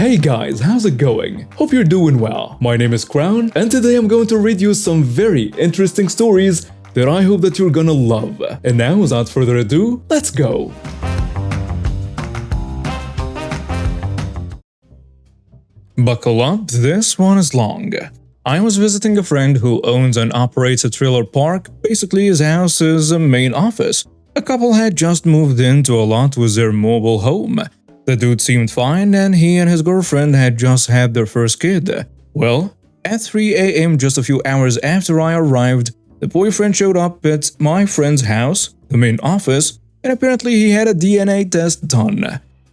Hey guys, how's it going? Hope you're doing well. My name is Crown, and today I'm going to read you some very interesting stories that I hope that you're gonna love. And now, without further ado, let's go! Buckle up, this one is long. I was visiting a friend who owns and operates a trailer park. Basically, his house is a main office. A couple had just moved into a lot with their mobile home. The dude seemed fine, and he and his girlfriend had just had their first kid. Well, at 3 a.m. just a few hours after I arrived, the boyfriend showed up at my friend's house, the main office, and apparently he had a DNA test done.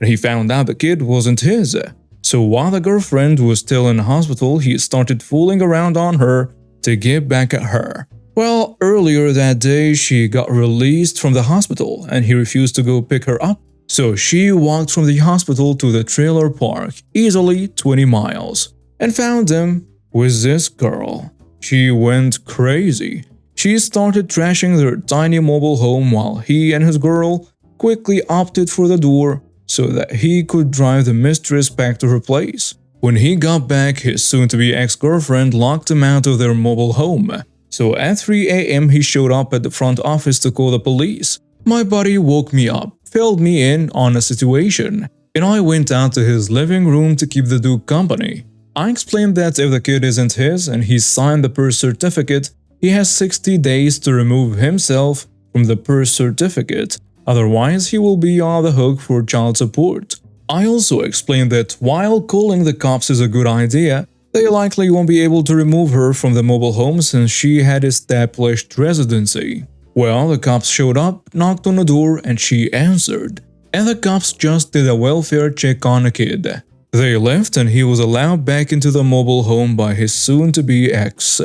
And he found out the kid wasn't his. So while the girlfriend was still in the hospital, he started fooling around on her to get back at her. Well, earlier that day, she got released from the hospital, and he refused to go pick her up. So she walked from the hospital to the trailer park, easily 20 miles, and found him with this girl. She went crazy. She started trashing their tiny mobile home while he and his girl quickly opted for the door so that he could drive the mistress back to her place. When he got back, his soon-to-be ex-girlfriend locked him out of their mobile home. So at 3 a.m. he showed up at the front office to call the police. My buddy woke me up, filled me in on a situation, and I went out to his living room to keep the dude company. I explained that if the kid isn't his and he signed the birth certificate, he has 60 days to remove himself from the birth certificate, otherwise he will be on the hook for child support. I also explained that while calling the cops is a good idea, they likely won't be able to remove her from the mobile home since she had established residency. Well, the cops showed up, knocked on the door, and she answered. And the cops just did a welfare check on the kid. They left and he was allowed back into the mobile home by his soon-to-be ex.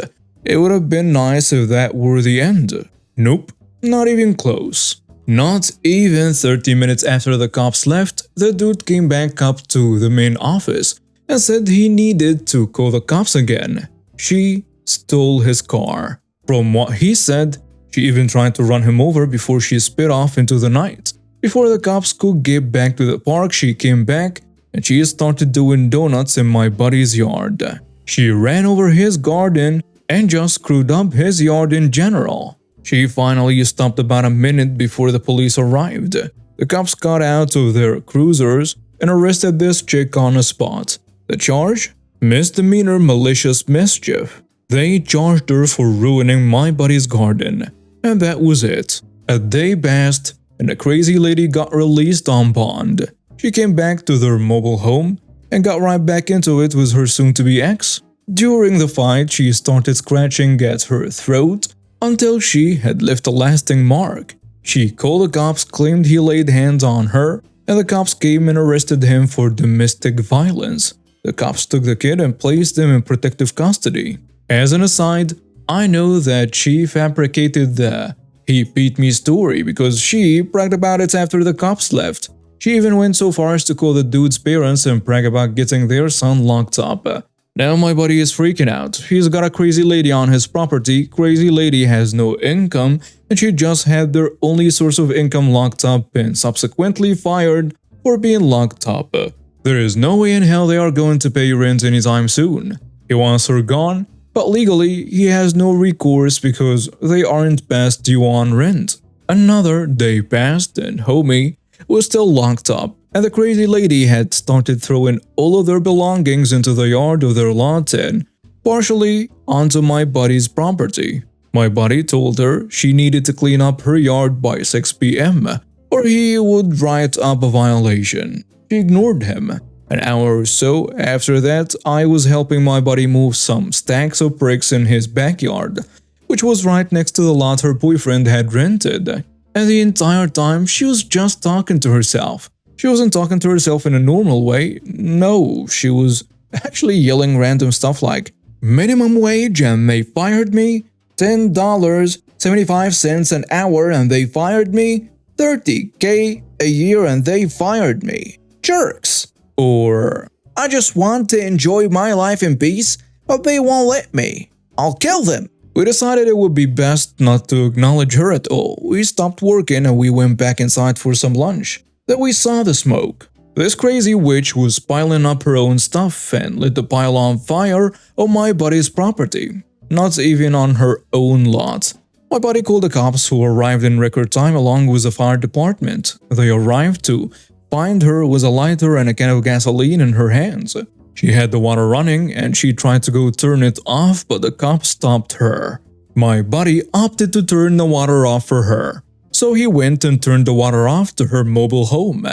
It would have been nice if that were the end. Nope, not even close. Not even 30 minutes after the cops left, the dude came back up to the main office and said he needed to call the cops again. She stole his car. From what he said, she even tried to run him over before she sped off into the night. Before the cops could get back to the park, she came back and she started doing donuts in my buddy's yard. She ran over his garden and just screwed up his yard in general. She finally stopped about a minute before the police arrived. The cops got out of their cruisers and arrested this chick on the spot. The charge? Misdemeanor malicious mischief. They charged her for ruining my buddy's garden. And that was it. A day passed, and the crazy lady got released on bond. She came back to their mobile home and got right back into it with her soon-to-be ex. During the fight, she started scratching at her throat until she had left a lasting mark. She called the cops, claimed he laid hands on her, and the cops came and arrested him for domestic violence. The cops took the kid and placed him in protective custody. As an aside, I know that she fabricated the "he beat me" story because she bragged about it after the cops left. She even went so far as to call the dude's parents and brag about getting their son locked up. Now my buddy is freaking out. He's got a crazy lady on his property, crazy lady has no income, and she just had their only source of income locked up and subsequently fired for being locked up. There is no way in hell they are going to pay rent anytime soon. He wants her gone, but legally, he has no recourse because they aren't past due on rent. Another day passed and homie was still locked up, and the crazy lady had started throwing all of their belongings into the yard of their lot and partially onto my buddy's property. My buddy told her she needed to clean up her yard by 6 p.m. or he would write up a violation. She ignored him. An hour or so after that, I was helping my buddy move some stacks of bricks in his backyard, which was right next to the lot her boyfriend had rented. And the entire time, she was just talking to herself. She wasn't talking to herself in a normal way. No, she was actually yelling random stuff like, "Minimum wage and they fired me, $10, 75 cents an hour and they fired me, $30K a year and they fired me. Jerks!" Or, "I just want to enjoy my life in peace, but they won't let me. I'll kill them." We decided it would be best not to acknowledge her at all. We stopped working and we went back inside for some lunch. Then we saw the smoke. This crazy witch was piling up her own stuff and lit the pile on fire on my buddy's property, not even on her own lot. My buddy called the cops, who arrived in record time along with the fire department. They arrived to find her with a lighter and a can of gasoline in her hands. She had the water running and she tried to go turn it off, but the cops stopped her. My buddy opted to turn the water off for her, so he went and turned the water off to her mobile home.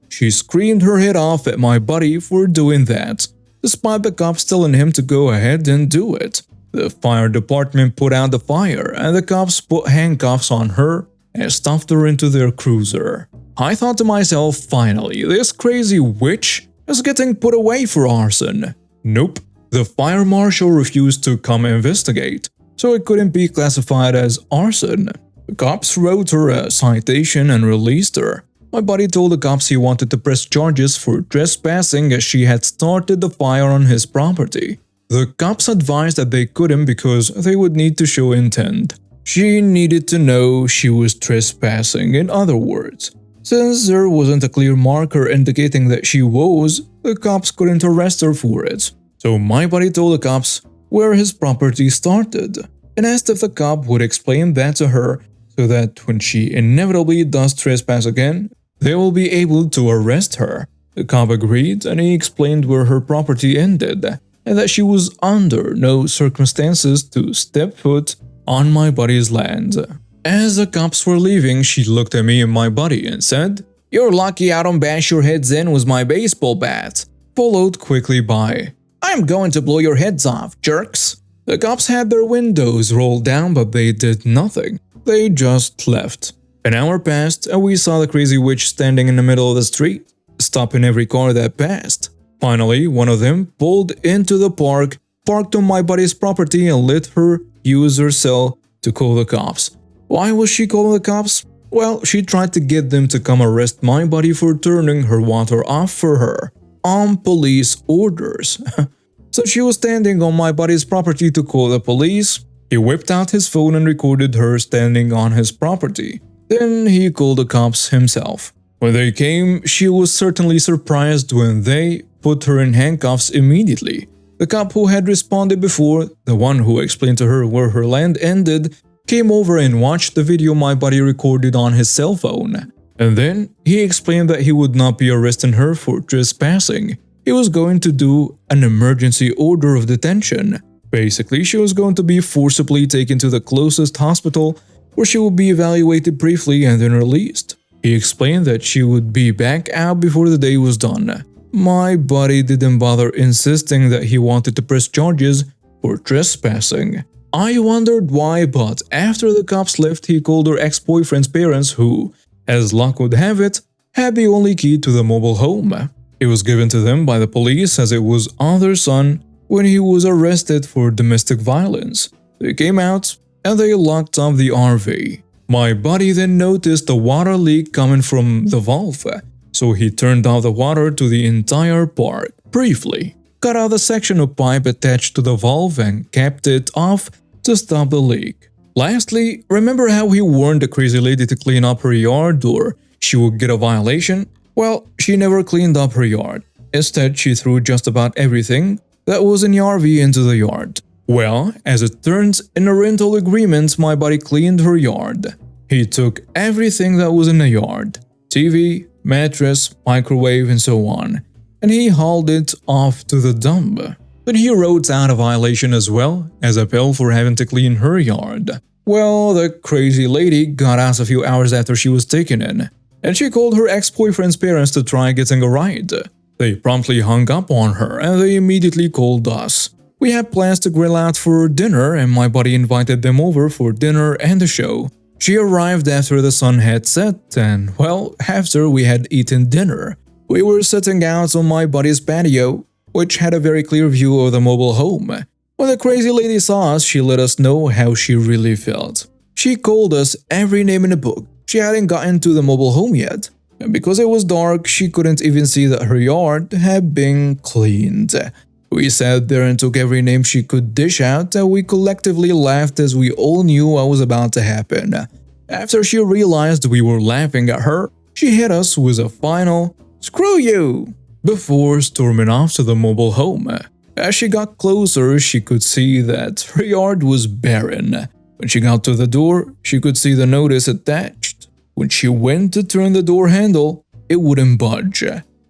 She screamed her head off at my buddy for doing that, despite the cops telling him to go ahead and do it. The fire department put out the fire and the cops put handcuffs on her and stuffed her into their cruiser. I thought to myself, finally, this crazy witch is getting put away for arson. Nope, the fire marshal refused to come investigate, so it couldn't be classified as arson. The cops wrote her a citation and released her. My buddy told the cops he wanted to press charges for trespassing as she had started the fire on his property. The cops advised that they couldn't because they would need to show intent. She needed to know she was trespassing, in other words. Since there wasn't a clear marker indicating that she was, the cops couldn't arrest her for it. So my buddy told the cops where his property started and asked if the cop would explain that to her so that when she inevitably does trespass again, they will be able to arrest her. The cop agreed and he explained where her property ended and that she was under no circumstances to step foot on my buddy's land. As the cops were leaving, she looked at me and my buddy and said, "You're lucky I don't bash your heads in with my baseball bat," followed quickly by, "I'm going to blow your heads off, jerks." The cops had their windows rolled down, but they did nothing. They just left. An hour passed and we saw the crazy witch standing in the middle of the street, stopping every car that passed. Finally, one of them pulled into the park, parked on my buddy's property and lit her user cell to call the cops. Why was she calling the cops? Well, she tried to get them to come arrest my buddy for turning her water off for her, on police orders. So she was standing on my buddy's property to call the police. He whipped out his phone and recorded her standing on his property. Then he called the cops himself. When they came, she was certainly surprised when they put her in handcuffs immediately. The cop who had responded before, the one who explained to her where her land ended, came over and watched the video my buddy recorded on his cell phone. And then he explained that he would not be arresting her for trespassing. He was going to do an emergency order of detention. Basically, she was going to be forcibly taken to the closest hospital where she would be evaluated briefly and then released. He explained that she would be back out before the day was done. My buddy didn't bother insisting that he wanted to press charges for trespassing. I wondered why, but after the cops left, he called her ex-boyfriend's parents who, as luck would have it, had the only key to the mobile home. It was given to them by the police as it was on their son when he was arrested for domestic violence. They came out and they locked up the RV. My buddy then noticed a water leak coming from the valve, so he turned off the water to the entire park briefly, cut out the section of pipe attached to the valve and capped it off to stop the leak. Lastly, remember how he warned the crazy lady to clean up her yard or she would get a violation? Well, she never cleaned up her yard. Instead, she threw just about everything that was in the RV into the yard. Well, as it turns, in a rental agreement, my buddy cleaned her yard. He took everything that was in the yard, TV, mattress, microwave, and so on, and he hauled it off to the dump. But he wrote out a violation as well as a bill for having to clean her yard. Well, the crazy lady got out a few hours after she was taken in, and she called her ex-boyfriend's parents to try getting a ride. They promptly hung up on her and they immediately called us. We had plans to grill out for dinner and my buddy invited them over for dinner and the show. She arrived after the sun had set and, well, after we had eaten dinner. We were sitting out on my buddy's patio, which had a very clear view of the mobile home. When the crazy lady saw us, she let us know how she really felt. She called us every name in the book. She hadn't gotten to the mobile home yet, and because it was dark, she couldn't even see that her yard had been cleaned. We sat there and took every name she could dish out, and we collectively laughed as we all knew what was about to happen. After she realized we were laughing at her, she hit us with a final, Screw you!" before storming off to the mobile home. As she got closer, she could see that her yard was barren. When she got to the door, she could see the notice attached. When she went to turn the door handle, it wouldn't budge.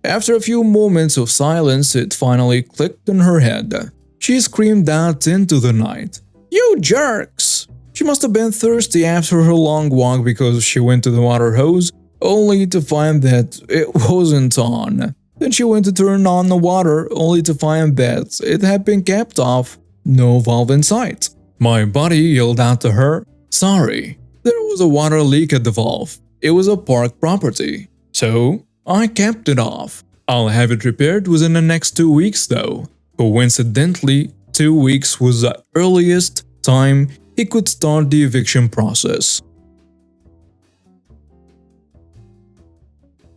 After a few moments of silence, it finally clicked in her head. She screamed out into the night, "You jerks!" She must have been thirsty after her long walk because she went to the water hose, only to find that it wasn't on. Then she went to turn on the water, only to find that it had been capped off, no valve in sight. My buddy yelled out to her, "Sorry, there was a water leak at the valve. It was a park property. So, I capped it off. I'll have it repaired within the next 2 weeks though." Coincidentally, 2 weeks was the earliest time he could start the eviction process.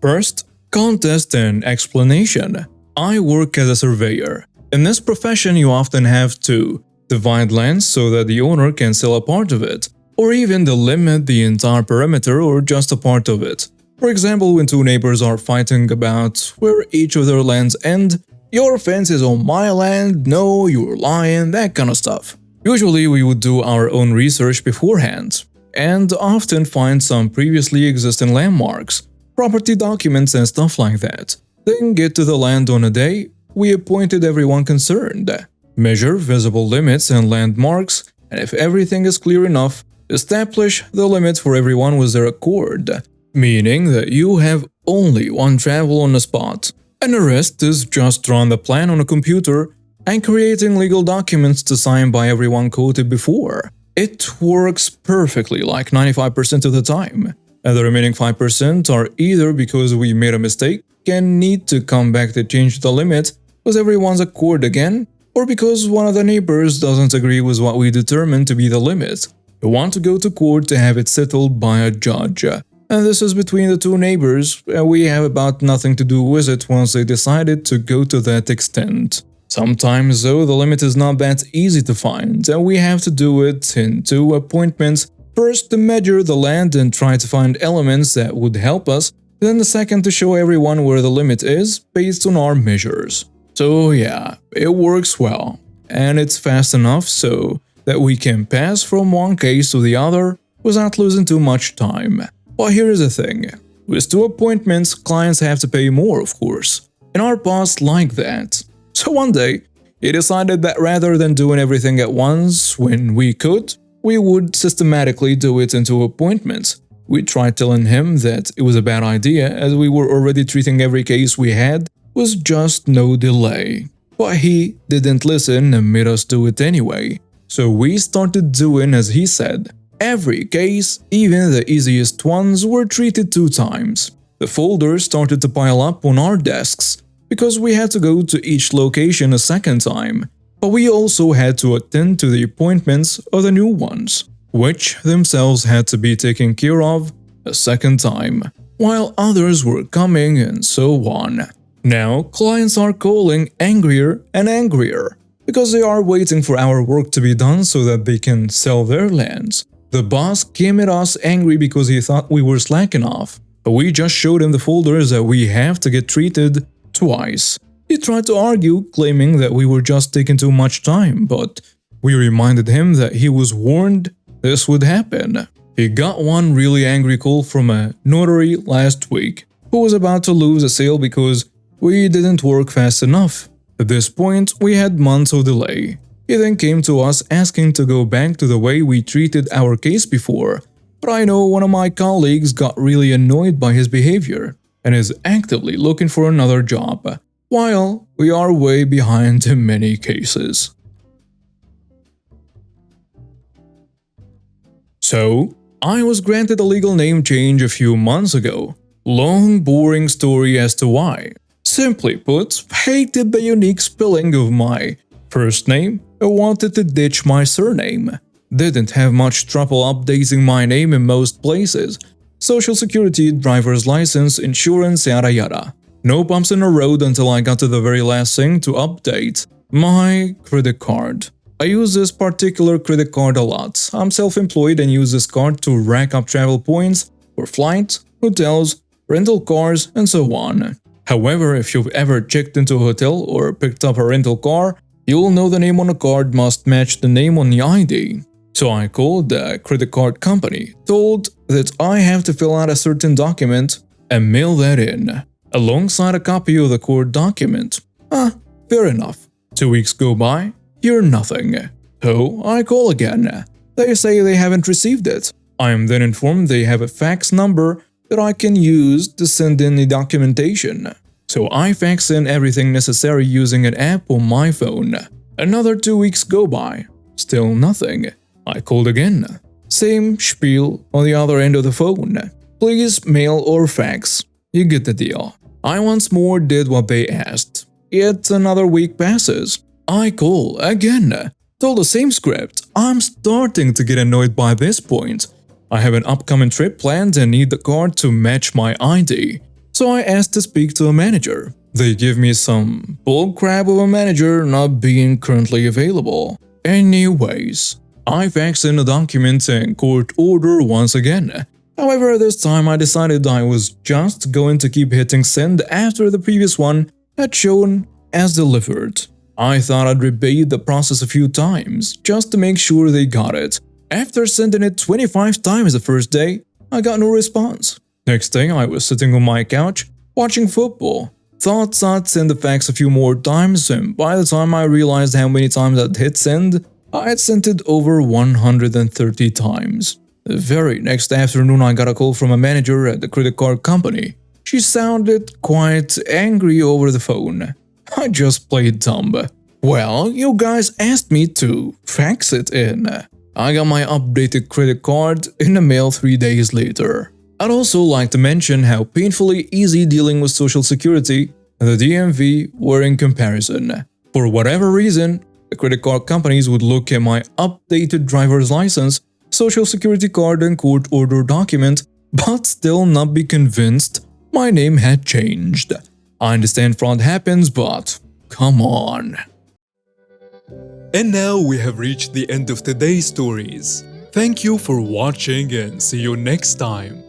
First, contest and explanation. I work as a surveyor. In this profession, you often have to divide land so that the owner can sell a part of it, or even delimit the entire perimeter or just a part of it. For example, when two neighbors are fighting about where each of their lands end, "Your fence is on my land, no, you're lying," that kind of stuff. Usually, we would do our own research beforehand, and often find some previously existing landmarks, property documents and stuff like that. Then get to the land on a day we appointed everyone concerned. Measure visible limits and landmarks, and if everything is clear enough, establish the limits for everyone with their accord, meaning that you have only one travel on the spot, and the rest is just drawing the plan on a computer and creating legal documents to sign by everyone quoted before. It works perfectly like 95% of the time, and the remaining 5% are either because we made a mistake and need to come back to change the limit with everyone's accord again, or because one of the neighbors doesn't agree with what we determined to be the limit. We want to go to court to have it settled by a judge. And this is between the two neighbors, and we have about nothing to do with it once they decided to go to that extent. Sometimes, though, the limit is not that easy to find, and we have to do it in 2 appointments. First, to measure the land and try to find elements that would help us, then the second to show everyone where the limit is based on our measures. So yeah, it works well, and it's fast enough so that we can pass from one case to the other without losing too much time. But here's the thing, with 2 appointments, clients have to pay more, of course. And our boss liked that. So one day, he decided that rather than doing everything at once when we could, we would systematically do it in 2 appointments. We tried telling him that it was a bad idea as we were already treating every case we had with just no delay. But he didn't listen and made us do it anyway. So we started doing as he said. Every case, even the easiest ones, were treated 2 times. The folders started to pile up on our desks because we had to go to each location a second time. But we also had to attend to the appointments of the new ones, which themselves had to be taken care of a second time, while others were coming and so on. Now, clients are calling angrier and angrier because they are waiting for our work to be done so that they can sell their lands. The boss came at us angry because he thought we were slacking off, but we just showed him the folders that we have to get treated twice. He tried to argue, claiming that we were just taking too much time, but we reminded him that he was warned this would happen. He got one really angry call from a notary last week who was about to lose a sale because we didn't work fast enough. At this point, we had months of delay. He then came to us asking to go back to the way we treated our case before, but I know one of my colleagues got really annoyed by his behavior and is actively looking for another job, while we are way behind in many cases. So, I was granted a legal name change a few months ago. Long, boring story as to why. Simply put, hated the unique spelling of my first name and wanted to ditch my surname. Didn't have much trouble updating my name in most places. Social security, driver's license, insurance, yada yada. No bumps in the road until I got to the very last thing to update. My credit card. I use this particular credit card a lot. I'm self-employed and use this card to rack up travel points for flights, hotels, rental cars, and so on. However, if you've ever checked into a hotel or picked up a rental car, you'll know the name on the card must match the name on the ID. So I called the credit card company, told that I have to fill out a certain document and mail that in, alongside a copy of the court document. Fair enough. 2 weeks go by, hear nothing. So I call again. They say they haven't received it. I am then informed they have a fax number that I can use to send in the documentation. So I fax in everything necessary using an app on my phone. Another 2 weeks go by. Still nothing. I called again. Same spiel on the other end of the phone. Please mail or fax. You get the deal. I once more did what they asked. Yet another week passes. I call again. Told the same script. I'm starting to get annoyed by this point. I have an upcoming trip planned and need the card to match my ID. So I asked to speak to a manager. They give me some bullcrap of a manager not being currently available. Anyways, I faxed in the document and court order once again. However, this time I decided I was just going to keep hitting send after the previous one had shown as delivered. I thought I'd repeat the process a few times, just to make sure they got it. After sending it 25 times the first day, I got no response. Next day, I was sitting on my couch, watching football. Thought I'd send the fax a few more times, and by the time I realized how many times I'd hit send, I had sent it over 130 times. The very next afternoon, I got a call from a manager at the credit card company. She sounded quite angry over the phone. I just played dumb. Well, you guys asked me to fax it in. I got my updated credit card in the mail 3 days later. I'd also like to mention how painfully easy dealing with Social Security and the DMV were in comparison. For whatever reason, the credit card companies would look at my updated driver's license, Social Security card and court order document, but still not be convinced my name had changed. I understand fraud happens, but come on. And now we have reached the end of today's stories. Thank you for watching and see you next time.